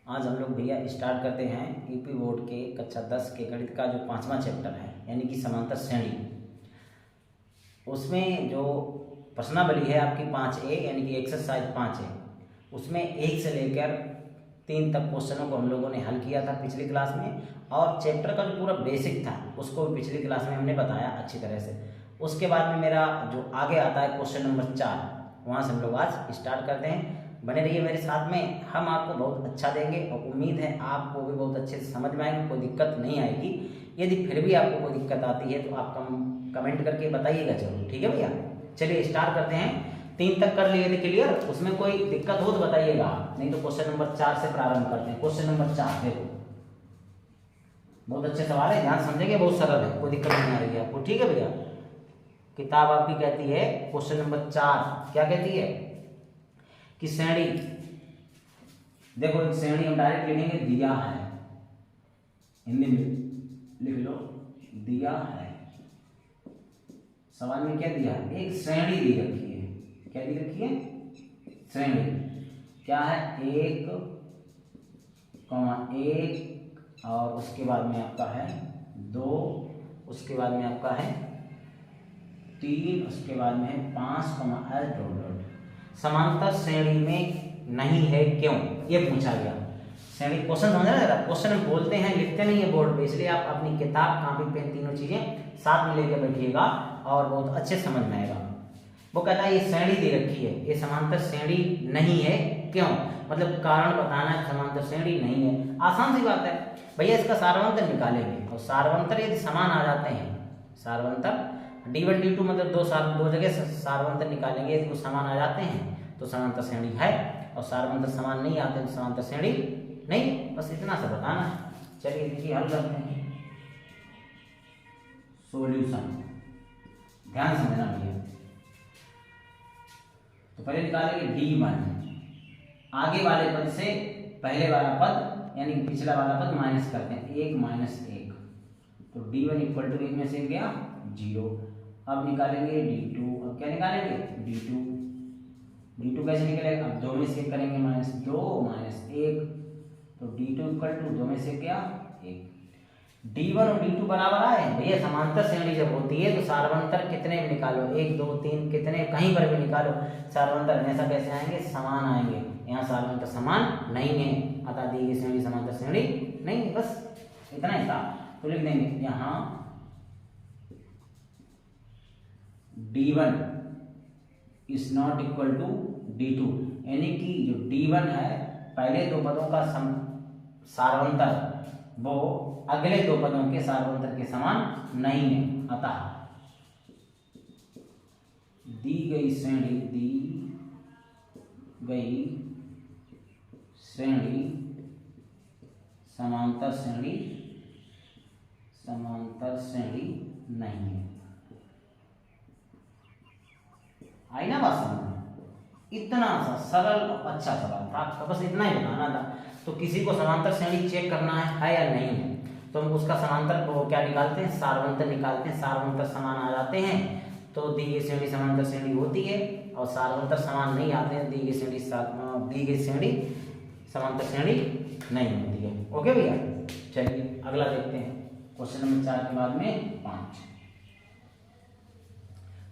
आज हम लोग भैया स्टार्ट करते हैं यूपी बोर्ड के कक्षा 10 के गणित का जो 5वां चैप्टर है यानी कि समांतर श्रेणी। उसमें जो प्रश्नावली है आपकी 5A यानी कि एक्सरसाइज 5 है, उसमें 1 से लेकर 3 तक क्वेश्चनों को हम लोगों ने हल किया था पिछली क्लास में, और चैप्टर का जो पूरा बेसिक था उसको भी पिछली क्लास में हमने बताया अच्छी तरह से। उसके बाद में मेरा जो आगे आता है क्वेश्चन नंबर 4, वहाँ से हम लोग आज स्टार्ट करते हैं। बने रहिए मेरे साथ में, हम आपको बहुत अच्छा देंगे और उम्मीद है आपको भी बहुत अच्छे से समझ में आएगी, कोई दिक्कत नहीं आएगी। यदि फिर भी आपको कोई दिक्कत आती है तो आप कमेंट करके बताइएगा जरूर, ठीक है भैया। चलिए स्टार्ट करते हैं। 3 तक कर लिए थे क्लियर, उसमें कोई दिक्कत हो तो बताइएगा, नहीं तो क्वेश्चन नंबर 4 से प्रारंभ करते हैं। क्वेश्चन नंबर 4 देखो, बहुत अच्छे सवाल है, ध्यान समझेंगे, बहुत सरल है, कोई दिक्कत नहीं आ रही है आपको, ठीक है भैया। किताब आपकी कहती है क्वेश्चन नंबर 4 क्या कहती है कि श्रेणी, देखो एक श्रेणी हम डायरेक्ट लिखेंगे दिया है, हिंदी में लिख लो दिया है। सवाल में क्या दिया है, एक श्रेणी दी रखी है, क्या दी रखी है, श्रेणी। क्या है, 1, 1 और उसके बाद में आपका है 2, उसके बाद में आपका है 3, उसके बाद में है 5, डॉट। समांतर श्रेणी में नहीं है क्यों, ये पूछा गया। श्रेणी क्वेश्चन समझ रहे हैं, क्वेश्चन हम बोलते हैं लिखते नहीं है बोर्ड पे, इसलिए आप अपनी किताब कॉपी पेन तीनों चीजें साथ में लेकर बैठिएगा और बहुत अच्छे समझ में आएगा। वो कहता है ये श्रेणी दे रखी है, ये समांतर श्रेणी नहीं है क्यों, मतलब कारण बताना है समांतर श्रेणी नहीं है। आसान सी बात है भैया, इसका सारवंतर निकालेंगे और सारवंतर यदि समान आ जाते हैं, सारवंतर D1 D2 मतलब दो जगह सारवंतर निकालेंगे, यदि वो समान आ जाते हैं तो समांतर श्रेणी है, और सारवंतर समान नहीं आते तो समांतर श्रेणी नहीं, बस इतना सा बताना है। चलिए देखिए हल करते हैं। सॉल्यूशन ध्यान समझना भैया। तो पहले निकालेंगे D1, आगे वाले पद से पहले वाला पद यानी पिछला वाला पद माइनस करते हैं, 1 - 1, तो D1 इक्वल टू 1 में से गया 0। अब निकालेंगे D2, अब क्या निकालेंगे D2 कैसे निकलेगा, अब 2 में से करेंगे -2 - 1, तो D2 इक्वल टू 2 में से क्या 1। D1 और D2 बराबर आए भैया, समांतर श्रेणी जब होती है तो सारवंतर कितने में निकालो, 1 2 3 कितने कहीं पर भी निकालो, सारवंतर हमेशा कैसे आएंगे, समान आएंगे। यहाँ सारवंतर समान नहीं है, अतः दी गई श्रेणी समांतर श्रेणी नहीं है, बस इतना ही था। तो लिख देंगे यहाँ D1 is not equal to D2, यानी कि जो D1 है पहले दो पदों का सारवंतर वो अगले दो पदों के सारवंतर के समान नहीं है, अतः दी गई श्रेणी समांतर श्रेणी नहीं है। आई ना बात समझ, इतना सा सरल और अच्छा सवाल था आपका, बस इतना ही बताना था। तो किसी को समांतर श्रेणी चेक करना है या नहीं है, तो हम उसका समांतर को क्या निकालते हैं, सारवंतर निकालते हैं। सारवंतर समान आ जाते हैं तो दी गई श्रेणी समांतर श्रेणी होती है, और सारवंतर समान नहीं आते हैं दी गई श्रेणी समांतर श्रेणी नहीं होती है। ओके भैया, चलिए अगला देखते हैं। क्वेश्चन नंबर 4 के बाद में 5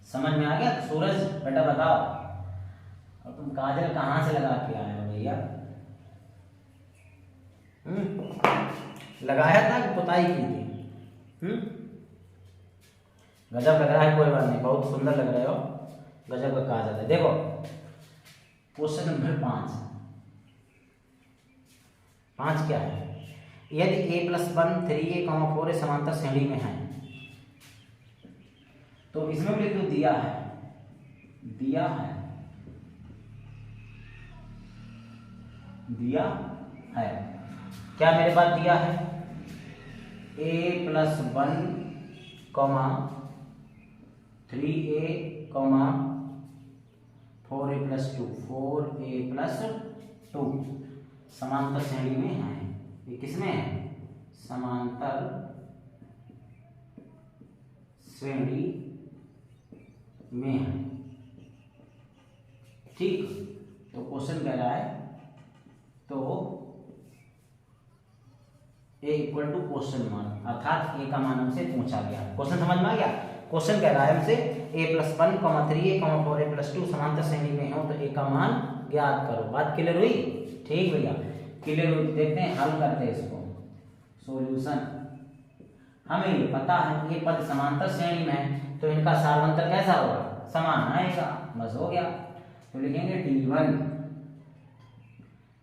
समझ में आ गया। सूरज बेटा बताओ, और तुम काजल कहाँ से लगा के आए हो भैया, लगाया था कि पुताई की थी? गजब लग रहा है, कोई बात नहीं, बहुत सुंदर लग रहे हो, गजब का काजल है। देखो क्वेश्चन नंबर 5 क्या है, यदि a+1 3a, 4a समांतर श्रेणी में है, तो इसमें भी लिख दो दिया है क्या मेरे पास दिया है, a+1, 3a, 4a+2 समांतर श्रेणी में है। ये किसमें है, समांतर श्रेणी में है, ठीक। तो क्वेश्चन कह रहा है, तो ए इक्वल टू क्वेश्चन मार्क, अर्थात ए का मान हमसे पूछा गया। क्वेश्चन समझ में आ गया? क्वेश्चन कह रहा है हमसे a+1, 3a, 4a+2 समांतर श्रेणी में हो तो ए का मान ज्ञात करो। बात क्लियर हुई? ठीक भैया, क्लियर हुई। देखते हैं हल करते हैं इसको। सॉल्यूशन, हमें ये पता है ये पद समांतर श्रेणी में है तो इनका सारवंतर कैसा होगा? समान आएगा, बस हो गया। तो लिखेंगे d1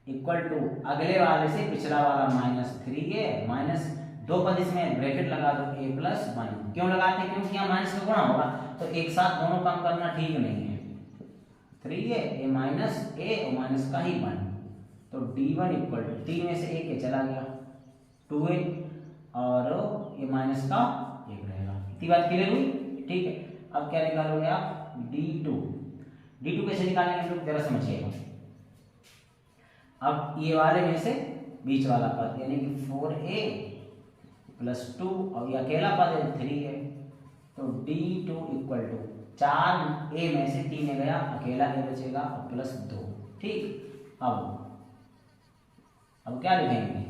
इक्वल टू अगले वाले से पिछला वाला -3a माइनस 2 पद इसमें ब्रैकेट लगा दो a+1। क्यों लगाते हैं? क्योंकि यहाँ माइनस का गुणा होगा तो एक साथ दोनों काम करना ठीक नहीं है। 3a a माइनस a और माइनस का ही 1, तो d1 इक्वल टू 3 में से 1 के चला गया 2a और ये माइनस का 1 रहेगा। इतनी बात क्लियर हुई? ठीक है। अब क्या निकालोगे आप? d2 कैसे निकालेंगे हम लोग जरा समझिएगा। अब ये वाले में से बीच वाला पद यानी कि 4a + 2 और ये अकेला पद है 3a, तो d2 इक्वल टू 4a में से 3 गया, अकेला a बचेगा और +2। ठीक, अब क्या लिखेंगे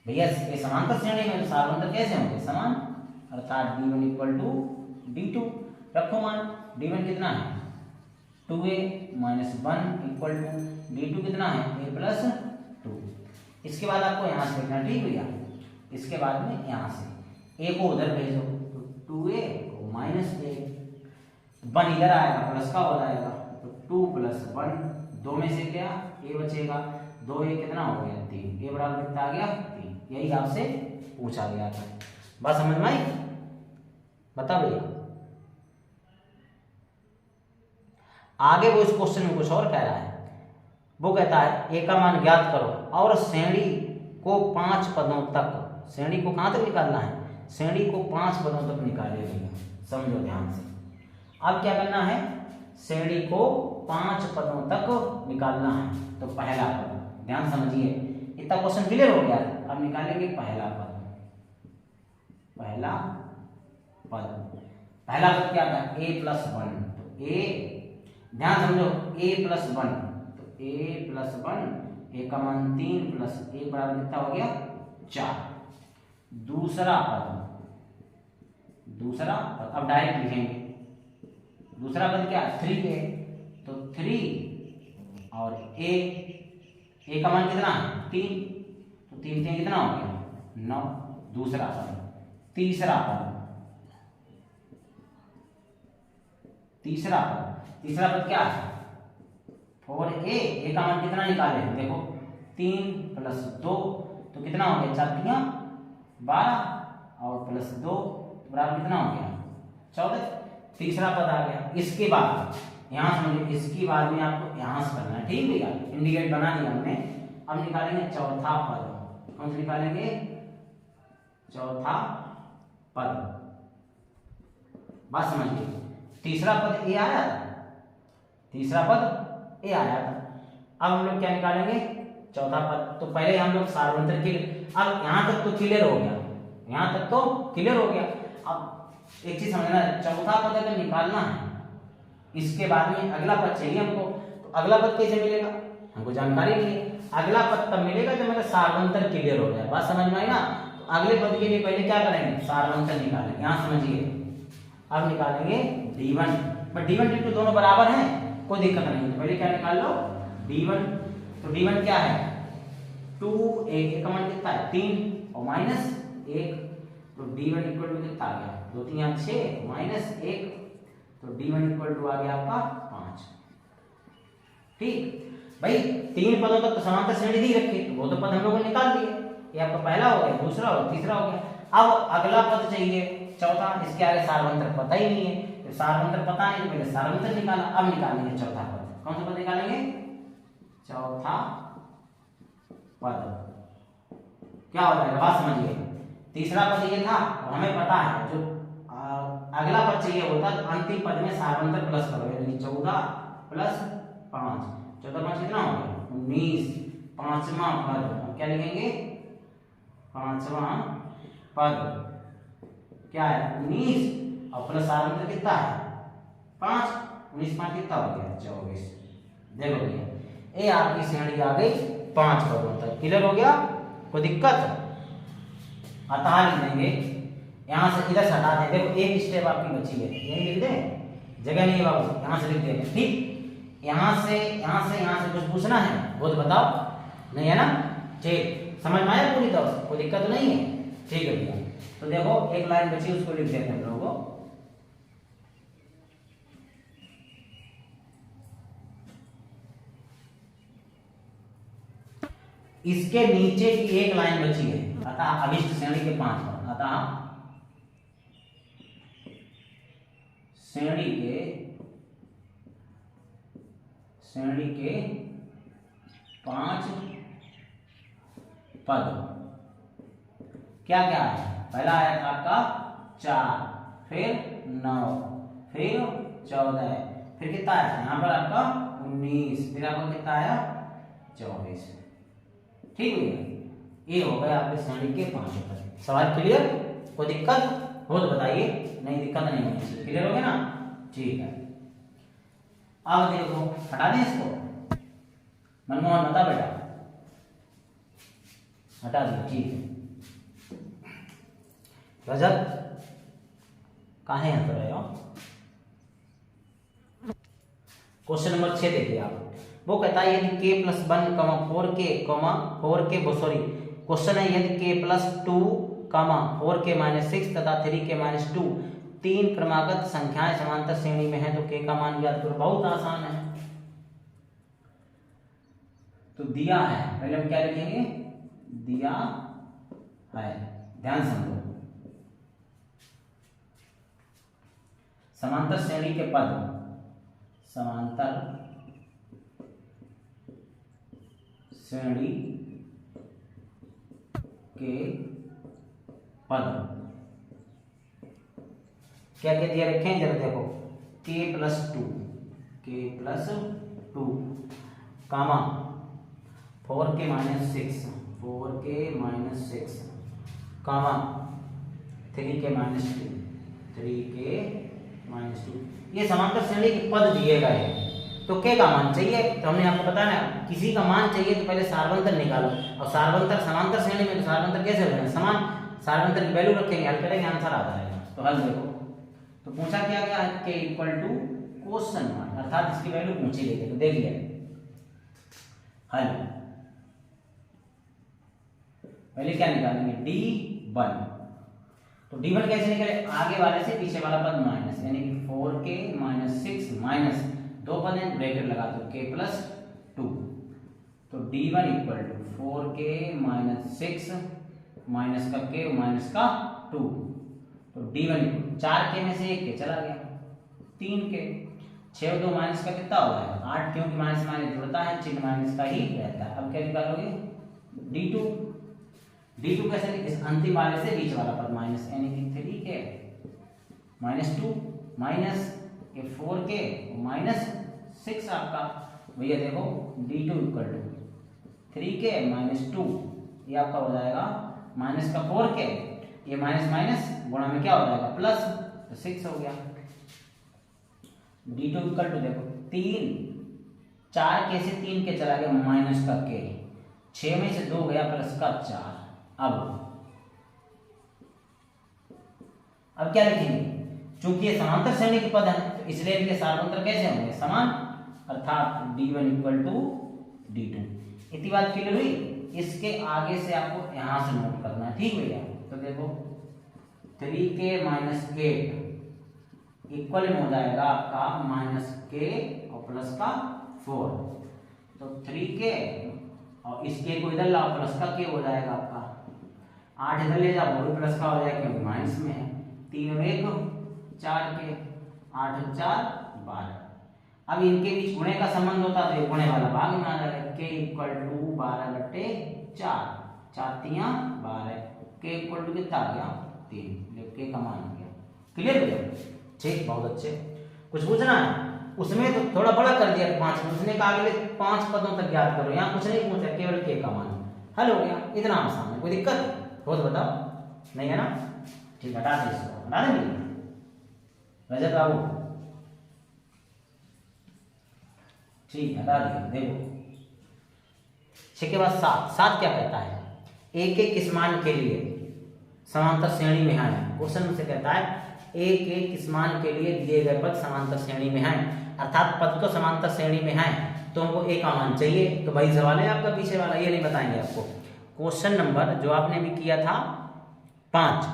भैया? ये समांतर श्रेणी में सारवंतर कैसे होंगे? समान, अर्थात d1 इक्वल टू d2। रखो मान, d1 कितना है? 2a - 1 इक्वल टू d2 कितना है? a+2। इसके बाद आपको यहाँ से देखना, ठीक भैया? इसके बाद में यहाँ से a को उधर भेजो तो 2a को -a, 1 इधर आएगा प्लस का हो जाएगा तो 2 + 1, 2 में से क्या? a बचेगा, 2a कितना हो गया? 3। a बराबर कितना आ गया? 3। यही आपसे पूछा गया था। बात समझ में आई? बता भैया। आगे वो इस क्वेश्चन में कुछ और कह रहा है। वो कहता है ए का मान ज्ञात करो और श्रेणी को 5 पदों तक, श्रेणी को कहां तक निकालना है? श्रेणी को 5 पदों तक निकालेगा। समझो ध्यान से। अब क्या करना है? श्रेणी को 5 पदों तक निकालना है। तो पहला पद, ध्यान समझिए, इतना क्वेश्चन क्लियर हो गया। अब निकालेंगे पहला पद। पहला पद क्या था? a+1, तो a, ध्यान समझो, a+1, तो a+1, a का मान 3 + a बराबर कितना हो गया? 4। दूसरा पद, अब डायरेक्ट लिखेंगे। दूसरा पद क्या? 3a, तो 3 और a का मान कितना है? 3, तो 3 3 कितना हो गया? 9। दूसरा पद। तीसरा पद क्या है? 4a, a का मान कितना निकाले? देखो 3 + 2 तो कितना हो गया? 4 3 12 और +2 बराबर कितना हो गया? 14। तीसरा पद आ गया। इसके बाद यहाँ समझिए, इसके बाद में आपको यहाँ से करना है, ठीक भैया? इंडिकेट बना दिया हमने। अब निकालेंगे चौथा पद। कौन से निकालेंगे? चौथा पद। बात समझिए, तीसरा पद ए आया था, अब हम लोग क्या निकालेंगे? चौथा पद। तो पहले हम लोग सारवंतर के, अब यहाँ तक तो क्लियर हो गया। अब एक चीज समझना है, चौथा पद अगर निकालना है, इसके बाद में अगला पद चाहिए हमको। तो अगला पद कैसे मिलेगा? हमको जानकारी नहीं है। अगला पद तब मिलेगा जब मेरा सारवंतर क्लियर हो जाए। बात समझ में आई ना? तो अगले पद के लिए पहले क्या करेंगे? सारवंतर निकालेंगे। यहाँ समझिए, अब निकालेंगे d1, बट d1 d2 दोनों बराबर हैं, कोई दिक्कत नहीं। तो पहले क्या निकाल लो? d1। तो d1 क्या है? 2a का मान कितना है? 3 और -1, तो d1 इक्वल टू कितना आ गया? 2 3 6 -1, तो d1 इक्वल टू आ गया आपका 5। ठीक भाई, 3 पदों तक तो समांतर श्रेणी दी रखी, तो वो तो पद हम लोगों ने निकाल दिए। ये आपका पहला हो गया, दूसरा हो, तीसरा हो गया। अब अगला पद चाहिए चौथा। इसके आगे सारवंतर पता ही नहीं है, तो सारवंतर पता नहीं तो पहले सारवंतर निकाला। अब निकालेंगे चौथा पद। कौन सा पद निकालेंगे? चौथा पद क्या हो जाएगा? बात समझिए, तीसरा पद ये था और हमें पता है जो अगला पद चाहिए होता है अंतिम पद में सारवंतर प्लस करो, यानी 14 + 5, 14 5 कितना हो गया? 19। पांचवा पद क्या लिखेंगे? पांचवा पद क्या है? 19 और प्लस सारवंतर कितना है? 5। 19 5 कितना हो गया? 24। देखो भैया, ये आपकी श्रेणी आ गई 5 पदों तक। क्लियर हो गया? कोई दिक्कत? अतः लिख देंगे, यहाँ से इधर से हटा दें। देखो एक स्टेप आपकी बची है, यही लिख दें, जगह नहीं है बाबू, यहाँ से लिख देंगे। ठीक, यहाँ से कुछ पूछना है वो तो बताओ, नहीं है ना? ठीक, समझ में आया पूरी तरह से, कोई दिक्कत तो नहीं है? ठीक है भैया, तो देखो एक लाइन बची, उसको लिख देते हैं हम लोगों को। इसके नीचे की एक लाइन बची है, अतः अभिष्ट श्रेणी के 5 पद, अतः श्रेणी के 5 पद क्या क्या है? पहला आया था आपका 4, फिर 9, फिर 14, फिर कितना आया था यहाँ पर आपका 19, फिर आपका कितना आया 24। ठीक है, ये हो गया आपके श्रेणी के 5 पद। सवाल क्लियर? कोई दिक्कत हो तो बताइए, नहीं दिक्कत नहीं होगी, क्लियर हो गया ना? ठीक है, अब देखो हटा दें इसको, मनमोहन बता बेटा, हटा दिया। ठीक है, रजत कहाँ है यहाँ पर? क्वेश्चन नंबर 6 देखिए आप, वो कहता है यदि k + 1, 4k, सॉरी क्वेश्चन है यदि k + 2, 4k - 6 तथा 3k - 2 तीन क्रमागत संख्याएं समांतर श्रेणी में हैं तो k का मान ज्ञात करो। बहुत आसान है, तो दिया है, पहले हम क्या लिखेंगे? दिया है, ध्यान समझो, समांतर श्रेणी के पद, समांतर श्रेणी के पद क्या क्या दिया रखें जरा देखो, k + 2, कामा 4k - 6, कामा 3k - 2, ये समांतर श्रेणी के पद दिए गए हैं। तो k का मान चाहिए, तो हमने आपको बताया ना, किसी का मान चाहिए तो पहले सार्वंतर निकालो, और सार्वंतर समांतर श्रेणी में तो सार्वंतर कैसे होगा? समान सार्वंतर की वैल्यू रखेंगे, हल करेंगे, आंसर आ जाएगा। तो हल देखो, तो पूछा क्या क्या है? k = क्वेश्चन मार्क, अर्थात इसकी वैल्यू पूछी गई है। तो देख लिया हल, पहले क्या निकालेंगे? D1, तो D1 कैसे निकले? आगे वाले से पीछे वाला पद माइनस, यानी कि 4k - 6 माइनस 2 पद हैं, ब्रैकेट लगा दो k + 2, तो D1 = 4k - 6 माइनस का k माइनस का 2, तो D1 4k में से 1k चला गया, 3k, 6 और 2 माइनस का कितना हो जाएगा? 8, क्योंकि माइनस माइनस जुड़ता है, चिन्ह माइनस का ही रहता है। अब क्या निकालोगे? D2 कैसे? इस अंतिम वाले से बीच वाला पद माइनस, यानी कि 3k - 2 माइनस ये 4k - 6 आपका भैया देखो, D2 = 3k - 2, ये आपका हो जाएगा माइनस का 4k, ये माइनस माइनस गुणा में क्या हो जाएगा? प्लस, तो 6 हो गया। D2 = देखो 3, 4k से 3k चला गया, माइनस का k, 6 में से 2 गया, प्लस का 4। अब क्या लिखेंगे? चूंकि ये समांतर श्रेणी के पद है, तो इसलिए इनके सार्वंतर कैसे होंगे? समान, अर्थात D1 = D2। इतनी बात क्लियर हुई? इसके आगे से आपको यहां से नोट करना है, ठीक भैया? तो देखो 3k - 8 इक्वल में हो जाएगा आपका -k और प्लस का 4, तो 3k और इस k को इधर लाओ, प्लस का k हो जाएगा आपका, 8 इधर ले जाओ, वो प्लस का हो जाएगा क्योंकि माइनस में है, 3 और 1 4k, 8 और 4 12। अब इनके बीच गुणे का संबंध होता है, तो गुणे वाला भाग में आ जाएगा, k = 12/4, 4 तियां 12, k = कितना आ गया? 3, k का मान आ गया। क्लियर भैया? ठीक, बहुत अच्छे। कुछ पूछना है? उसमें तो थोड़ा बड़ा कर दिया 5, उसने कहा अगले 5 पदों तक याद करो, यहाँ कुछ नहीं पूछा, केवल k का मान, हल हो गया। इतना आसान है, कोई दिक्कत हो तो बताओ, नहीं है ना? ठीक, हटा दे इसको, हटा देंगे रजत बाबू, ठीक, हटा दिया। देखो 6 के बाद 7 क्या कहता है? एक इस मान के लिए समांतर श्रेणी में है। क्वेश्चन से कहता है एक इस मान के लिए दिए गए पद समांतर श्रेणी में हैं, अर्थात पद तो समांतर श्रेणी में हैं तो हमको ए का मान चाहिए। तो वही सवाल है आपका पीछे वाला, ये नहीं बताएंगे आपको। क्वेश्चन नंबर जो आपने भी किया था 5,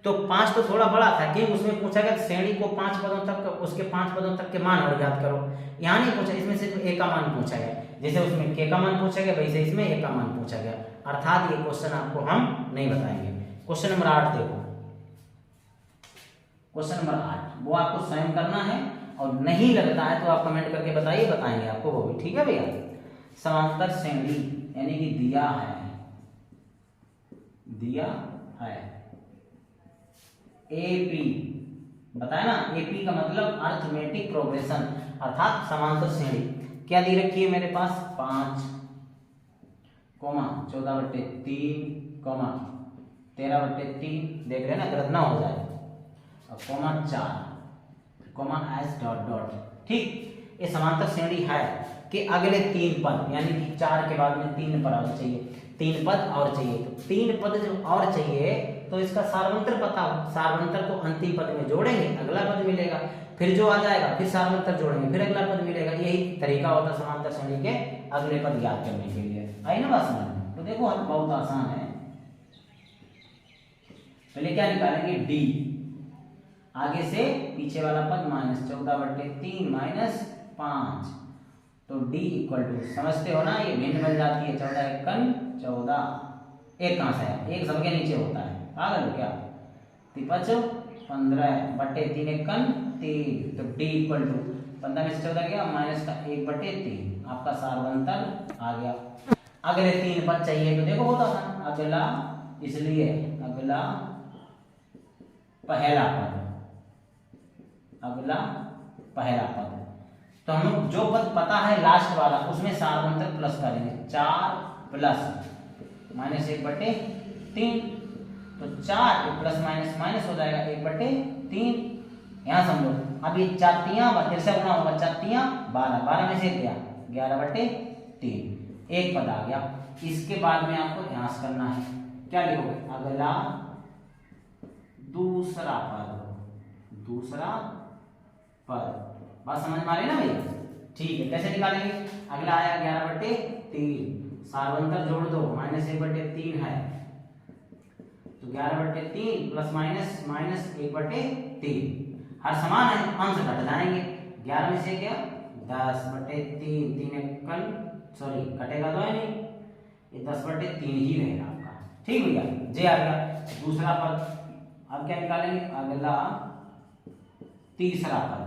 तो 5 तो थोड़ा बड़ा था कि उसमें पूछा गया श्रेणी को 5 पदों तक, उसके 5 पदों तक के मान और ज्ञात करो। यहाँ नहीं पूछा, इसमें सिर्फ ए का मान पूछा गया। जैसे उसमें के का मान पूछा गया वैसे इसमें ए का मान पूछा गया, अर्थात ये क्वेश्चन आपको हम नहीं बताएंगे। क्वेश्चन नंबर 8 देखो, क्वेश्चन नंबर 8 वो आपको स्वयं करना है, और नहीं लगता है तो आप कमेंट करके बताइए, बताएंगे आपको वो भी, ठीक है भैया। समांतर श्रेणी यानी कि दिया है एपी, बताया ना, एपी का मतलब अर्थमेटिक प्रोग्रेशन, अर्थात समांतर श्रेणी। क्या दी रखी है मेरे पास 5, 14/3, 13/3, देख रहे हैं ना, गलत ना हो जाए, और 4, एस डॉट डॉट, ठीक। ये समांतर श्रेणी है कि अगले 3 पद यानी कि 4 के बाद में 3 पद और चाहिए, 3 पद और चाहिए। तो 3 पद जो और चाहिए तो इसका सार्वंतर पता हो, सार्वंतर को अंतिम पद में जोड़ेंगे, अगला पद मिलेगा, फिर जो आ जाएगा फिर सार्वंतर जोड़ेंगे, फिर अगला पद मिलेगा। यही तरीका होता है समांतर श्रेणी के अगले पद ज्ञात करने के लिए। आई ना बात समझ में? तो देखो बहुत आसान है। पहले क्या निकालेंगे, डी, आगे से पीछे वाला पद -14/3 -5, तो d इक्वल टू, समझते हो ना, ये भिन्न बन जाती है, 14 एकन 14, एक कहां से है, एक सबके नीचे होता है, पागल हो क्या, 15/3 एकन 3, तो d इक्वल टू 15 में से 14 गया माइनस का 1/3, आपका सार्वंतर आ गया। अगले 3 पद चाहिए तो देखो होता था अगला, इसलिए अगला पहला पद, अगला पहला पद, तो हम लोग जो पद पता है लास्ट वाला उसमें सार्वंतर प्लस करेंगे, 4 प्लस -1/3, तो 4 प्लस माइनस माइनस हो जाएगा 1/3, यहाँ समझो। अब ये 4 तियां फिर से गुणा होगा, 4 तियां 12, 12 में से गया 11/3, एक पद आ गया। इसके बाद में आपको यहाँ से करना है, क्या लिखोगे, अगला दूसरा पद, बात समझ में आ रही है ना भैया? ठीक है, कैसे निकालेंगे, अगला आया 11/3, सार्वंतर जोड़ दो, -1/3 है, तो 11/3 प्लस माइनस माइनस 1/3, हर समान है, अंश घट जाएंगे, 11 में से क्या 10/3, 3 एकल, सॉरी कटेगा तो है नहीं, ये 10/3 ही रहेगा आपका, ठीक भैया। जे आ गया दूसरा पद। अब क्या निकालेंगे, अगला तीसरा पद,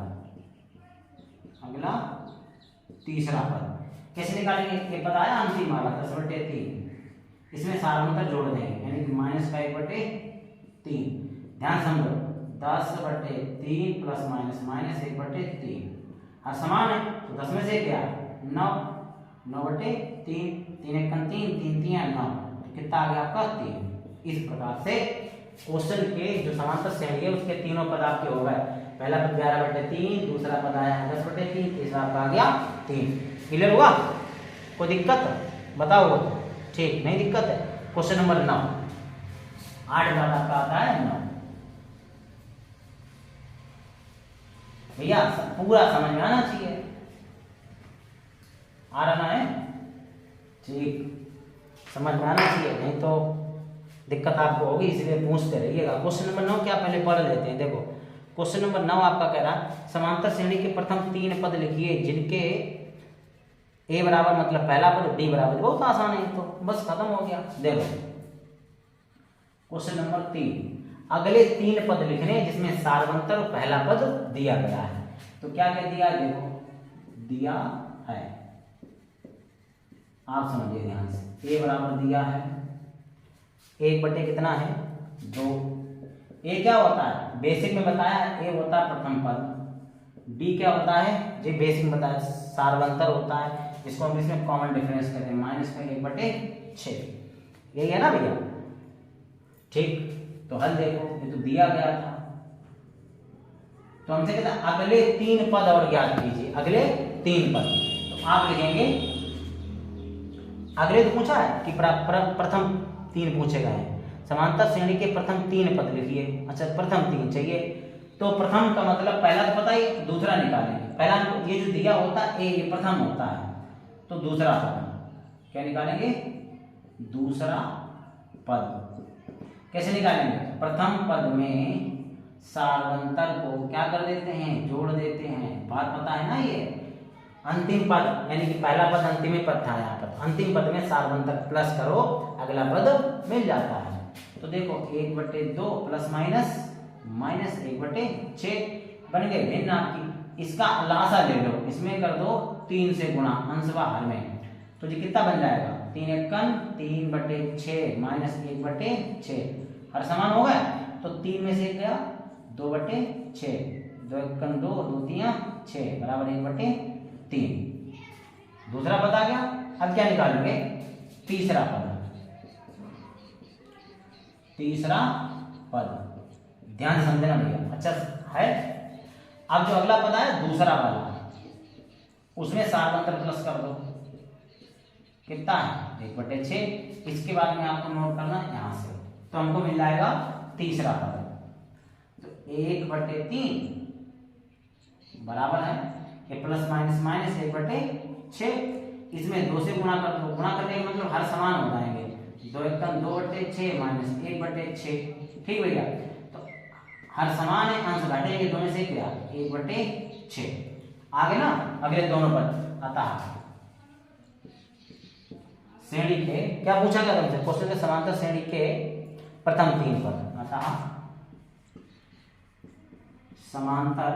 अगला तीसरा पद कैसे निकालेंगे, ये पता है अंतिम वाला 10/3, इसमें सार्वंतर जोड़ देंगे यानी कि माइनस का 1/3, ध्यान समझो, 10/3 प्लस माइनस माइनस 1/3, हर समान है, तो 10 में से क्या 9, 9/3, 3 एकन 3, 3 3 9, तो कितना आ गया आपका 3। इस प्रकार से क्वेश्चन के जो समांतर श्रेणी है उसके तीनों पद आपके हो गए, पहला पद 11/3, दूसरा पद आया 10/3, तीसरा आपका आ गया 3। क्लियर हुआ? कोई दिक्कत बताओ? ठीक, नहीं दिक्कत है। क्वेश्चन नंबर 9, 8 बार आपका आता है 9। भैया पूरा समझ में आना चाहिए, आ रहा है? ठीक, समझ में आना चाहिए, नहीं तो दिक्कत आपको होगी, इसलिए पूछते रहिएगा। क्वेश्चन नंबर 9 क्या पहले पढ़ लेते हैं। देखो क्वेश्चन नंबर 9 आपका कह रहा समांतर श्रेणी के प्रथम 3 पद लिखिए जिनके ए बराबर मतलब पहला पद, डी बराबर, बहुत आसान है तो बस खत्म हो गया। देखो क्वेश्चन नंबर 3, अगले 3 पद लिखने जिसमें सार्वंतर पहला पद दिया गया है। तो क्या क्या दिया है, देखो दिया है, आप समझिए ध्यान से, ए बराबर दिया है 1/, कितना है 2। ए क्या होता है, बेसिक में बताया, ए होता है प्रथम पद, डी क्या होता है, जो बेसिक में बताया सार्वंतर होता है, जिसको हम इसमें कॉमन डिफरेंस कहते हैं, माइनस में 1/6, यही है ना भैया? ठीक, तो हल देखो, ये तो दिया गया था, तो हमसे कहता है अगले 3 पद और ज्ञात कीजिए, अगले 3 पद। तो आप लिखेंगे, अगले तो पूछा है कि प्रथम 3 पूछे गए हैं, समांतर श्रेणी के प्रथम 3 पद लिखिए। अच्छा, प्रथम 3 चाहिए, तो प्रथम का मतलब पहला तो पता ही, दूसरा निकालेंगे। पहला ये जो दिया होता है ये प्रथम होता है, तो दूसरा पद क्या निकालेंगे, दूसरा पद कैसे निकालेंगे, प्रथम पद में सार्वंतर को क्या कर देते हैं, जोड़ देते हैं। बात पता है ना, ये अंतिम पद यानी कि पहला पद अंतिम पद था, यहाँ पर अंतिम पद में सार्वंतर प्लस करो, अगला पद मिल जाता है। तो देखो 1/2 प्लस माइनस माइनस 1/6 बन गए भिन्न आपकी। इसका लासा ले लो, इसमें कर दो 3 से गुणा, अंश बाहर में, तो ये कितना बन जाएगा, 3 एकम 3/6 माइनस 1/6, हर समान हो गया। तो 3 में से गया 2/6, 2 एकम 2, 2 3 6 बराबर 1/3। दूसरा पद आ गया। अब क्या निकालेंगे, तीसरा पद, तीसरा पद ध्यान से समझना भैया, अच्छा है। अब जो अगला पद है दूसरा वाला, उसमें सार्वंतर प्लस कर दो, कितना है 1/6। इसके बाद में आपको नोट करना यहां से, तो हमको मिल जाएगा तीसरा पद। तो 1/3 बराबर है ये प्लस माइनस माइनस 1/6, इसमें 2 से गुणा कर दो, गुणा करने का मतलब हर समान हो जाएंगे, 2 एकम 2/6 माइनस 1/6, ठीक भैया। तो हर समान है, अंश घटेंगे, दोनों से क्या 1/6। आगे ना अगले दोनों पद, अतः श्रेणी के, क्या पूछा गया तुमसे क्वेश्चन के, समांतर श्रेणी के प्रथम 3 पद, अतः समांतर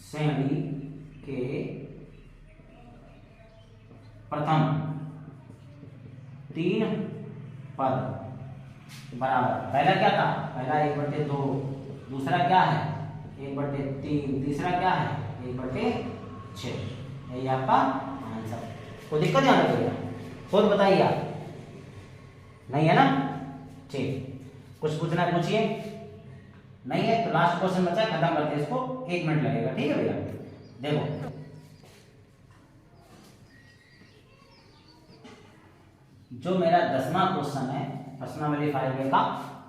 श्रेणी के प्रथम 3 पद बराबर, पहला क्या था, पहला 1/2, दूसरा क्या है 1/3, तीसरा क्या है 1/6। यही आपका आंसर। कोई दिक्कत यहाँ रखिएगा, खुद बताइए आप, नहीं है ना, ठीक। कुछ पूछना है पूछिए, नहीं है तो लास्ट क्वेश्चन बचा, खत्म करते हैं इसको, 1 मिनट लगेगा, ठीक है भैया। देखो जो मेरा 10वां क्वेश्चन है प्रश्नावली 5 का,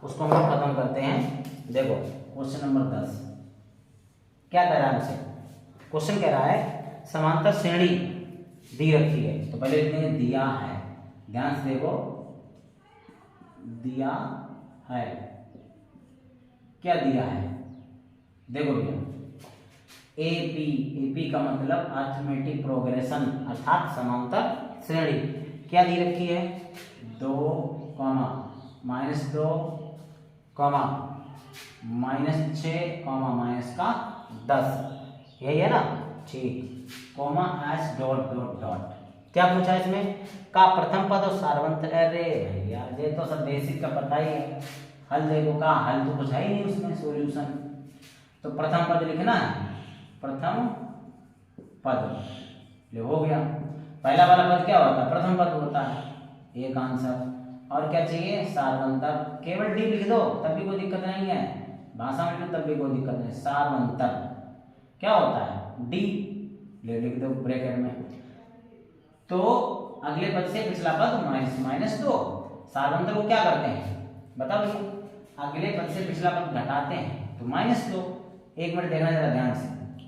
उसको हम लोग खत्म करते हैं। देखो क्वेश्चन नंबर 10 क्या कह रहा है मुझसे, क्वेश्चन कह रहा है समांतर श्रेणी दी रखी है, तो पहले लिखते हैं दिया है, ध्यान से देखो, दिया है, क्या दिया है, देखो भैया एपी का मतलब अर्थमेटिक प्रोग्रेशन अर्थात समांतर श्रेणी, क्या दी रखी है 2, -2, -6, -10, यही है ना, ठीक, S डॉट डॉट डॉट। क्या पूछा इसमें का प्रथम पद और सार्वंतर, अरे भैया ये तो सब बेसिक का पता ही है, हल देखो का हल तो कुछ है ही नहीं उसमें, सॉल्यूशन। तो प्रथम पद लिखना है, प्रथम पद ये हो गया, पहला वाला पद क्या होता है, प्रथम पद होता है, एक आंसर। और क्या चाहिए, सार्वंतर, केवल डी लिख दो तब भी कोई दिक्कत नहीं है, भाषा में तब भी कोई दिक्कत नहीं, सार्वंतर क्या होता है डी, ले लिख दो ब्रैकेट में। तो अगले पद से पिछला पद -2, सार्वंतर को क्या करते हैं बताओ भैया, अगले पद से पिछला पद घटाते हैं, तो -2। 1 मिनट देखना जरा ध्यान से,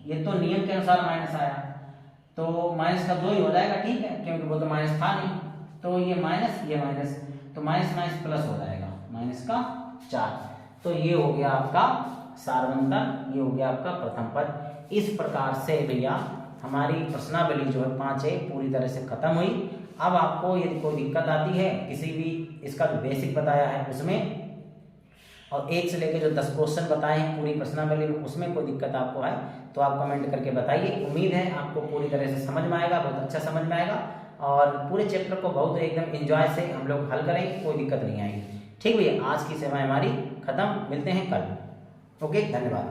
ये तो नियम के अनुसार माइनस आया, तो माइनस का 2 ही हो जाएगा, ठीक है, क्योंकि वो तो माइनस था नहीं, तो ये माइनस, तो माइनस माइनस प्लस हो जाएगा, -4। तो ये हो गया आपका सार्वंतर, ये हो गया आपका प्रथम पद। इस प्रकार से भैया हमारी प्रश्नावली जो है 5 पूरी तरह से खत्म हुई। अब आपको यदि कोई दिक्कत आती है किसी भी, इसका जो बेसिक बताया है उसमें, और 1 से लेकर जो 10 क्वेश्चन बताए हैं पूरी प्रश्नावली में, उसमें कोई दिक्कत आपको है तो आप कमेंट करके बताइए। उम्मीद है आपको पूरी तरह से समझ में आएगा, बहुत अच्छा समझ में आएगा, और पूरे चैप्टर को बहुत एकदम एंजॉय से हम लोग हल करेंगे, कोई दिक्कत नहीं आएगी। ठीक भैया, आज की सेवा हमारी खत्म, मिलते हैं कल। ओके, धन्यवाद।